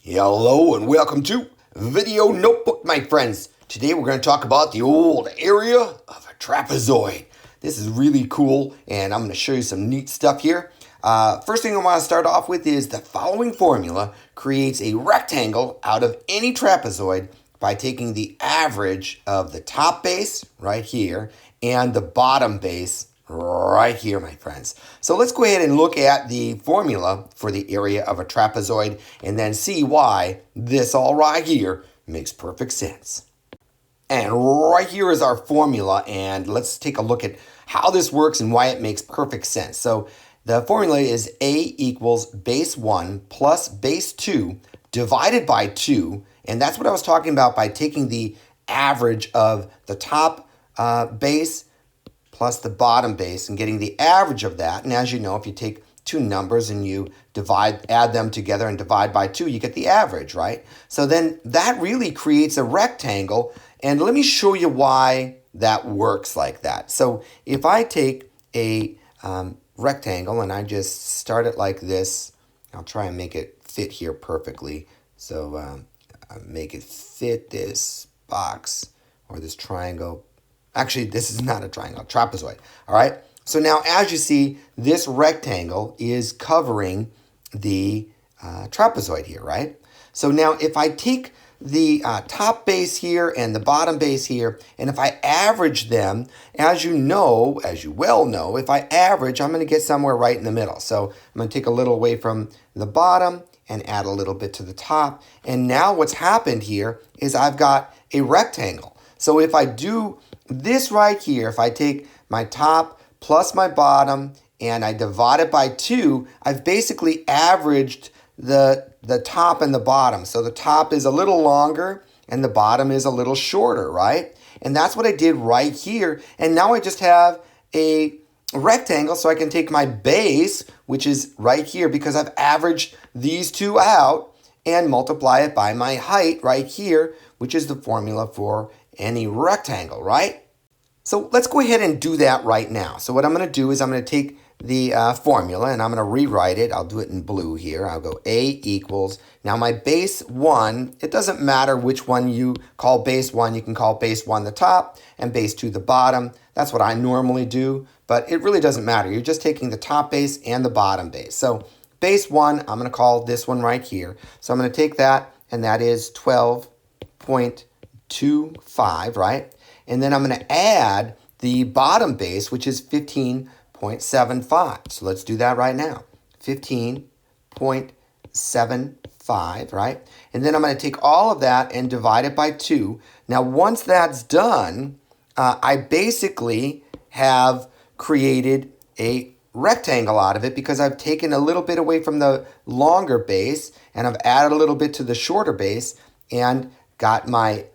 Hello and welcome to Video Notebook, my friends. Today we're going to talk about the old area of a trapezoid. This is really cool and I'm going to show you some neat stuff here. First thing I want to start off with is the following formula creates a rectangle out of any trapezoid by taking the average of the top base right here and the bottom base right here, my friends. So let's go ahead and look at the formula for the area of a trapezoid and then see why this all right here makes perfect sense. And right here is our formula, and let's take a look at how this works and why it makes perfect sense. So the formula is A equals base 1 plus base 2 divided by 2, and that's what I was talking about by taking the average of the top base plus the bottom base and getting the average of that. And as you know, if you take two numbers and you add them together and divide by 2, you get the average, right? So then that really creates a rectangle. And let me show you why that works like that. So if I take a rectangle and I just start it like this, I'll try and make it fit here perfectly. So make it fit this box or this triangle. Actually, this is not a triangle, trapezoid. All right. So now, as you see, this rectangle is covering the trapezoid here, right? So now, if I take the top base here and the bottom base here, and if I average them, as you well know, if I average, I'm going to get somewhere right in the middle. So I'm going to take a little away from the bottom and add a little bit to the top. And now what's happened here is I've got a rectangle. So if I do this right here, if I take my top plus my bottom and I divide it by 2, I've basically averaged the top and the bottom. So the top is a little longer and the bottom is a little shorter, right? And that's what I did right here. And now I just have a rectangle, so I can take my base, which is right here because I've averaged these two out, and multiply it by my height right here, which is the formula for any rectangle, right? So let's go ahead and do that right now. So what I'm going to do is I'm going to take the formula and I'm going to rewrite it. I'll do it in blue here. I'll go A equals, now my base 1, it doesn't matter which one you call base 1. You can call base 1 the top and base 2 the bottom. That's what I normally do, but it really doesn't matter. You're just taking the top base and the bottom base. So base 1, I'm going to call this one right here. So I'm going to take that, and that is 12.25, right? And then I'm going to add the bottom base, which is 15.75. So let's do that right now. 15.75, right? And then I'm going to take all of that and divide it by 2. Now, once that's done, I basically have created a rectangle out of it because I've taken a little bit away from the longer base and I've added a little bit to the shorter base and got my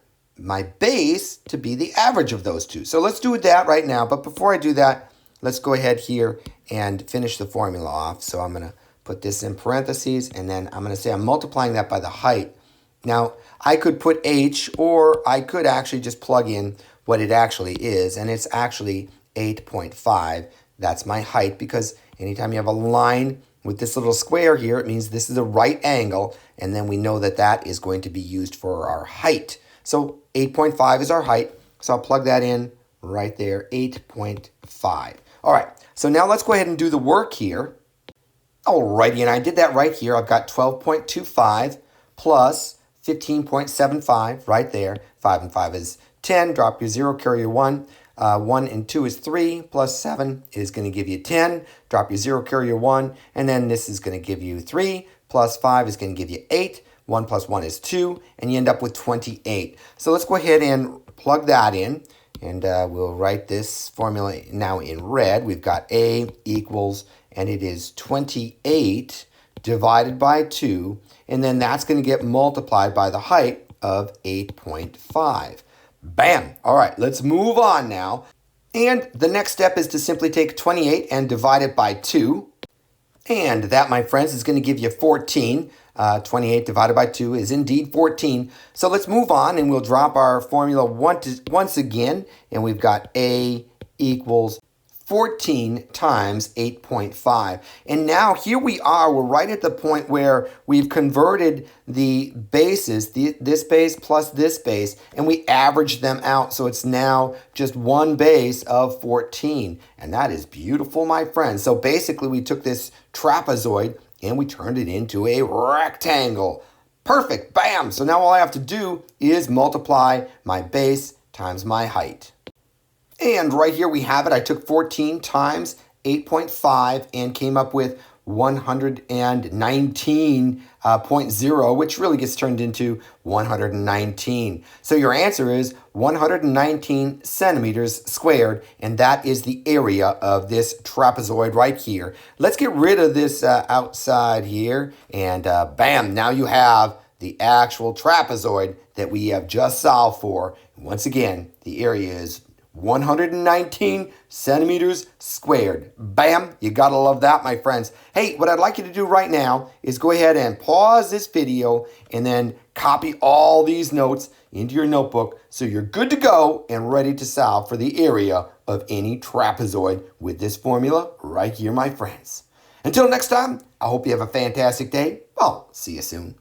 base to be the average of those two. So let's do that right now. But before I do that, let's go ahead here and finish the formula off. So I'm going to put this in parentheses, and then I'm going to say I'm multiplying that by the height. Now, I could put h, or I could actually just plug in what it actually is, and it's actually 8.5. That's my height, because anytime you have a line with this little square here, it means this is a right angle, and then we know that that is going to be used for our height. So 8.5 is our height, so I'll plug that in right there, 8.5. All right, so now let's go ahead and do the work here. Alrighty, and I did that right here. I've got 12.25 plus 15.75 right there. 5 and 5 is 10. Drop your 0, carry your 1. 1 and 2 is 3, plus 7 is going to give you 10. Drop your 0, carry your 1. And then this is going to give you 3, plus 5 is going to give you 8. 1 plus 1 is 2, and you end up with 28. So let's go ahead and plug that in, and we'll write this formula now in red. We've got A equals, and it is 28 divided by 2, and then that's going to get multiplied by the height of 8.5. Bam! All right, let's move on now. And the next step is to simply take 28 and divide it by 2. And that, my friends, is going to give you 14. 28 divided by 2 is indeed 14. So let's move on, and we'll drop our formula once again. And we've got A equals 14 times 8.5. And now here we are, we're right at the point where we've converted the bases, this base plus this base, and we averaged them out. So it's now just one base of 14. And that is beautiful, my friends. So basically we took this trapezoid and we turned it into a rectangle. Perfect, bam! So now all I have to do is multiply my base times my height. And right here we have it. I took 14 times 8.5 and came up with 119.0, which really gets turned into 119. So your answer is 119 centimeters squared, and that is the area of this trapezoid right here. Let's get rid of this outside here, and bam, now you have the actual trapezoid that we have just solved for. Once again, the area is 119 centimeters squared. Bam! You gotta love that, my friends. Hey, what I'd like you to do right now is go ahead and pause this video and then copy all these notes into your notebook so you're good to go and ready to solve for the area of any trapezoid with this formula right here, my friends. Until next time, I hope you have a fantastic day. I'll see you soon.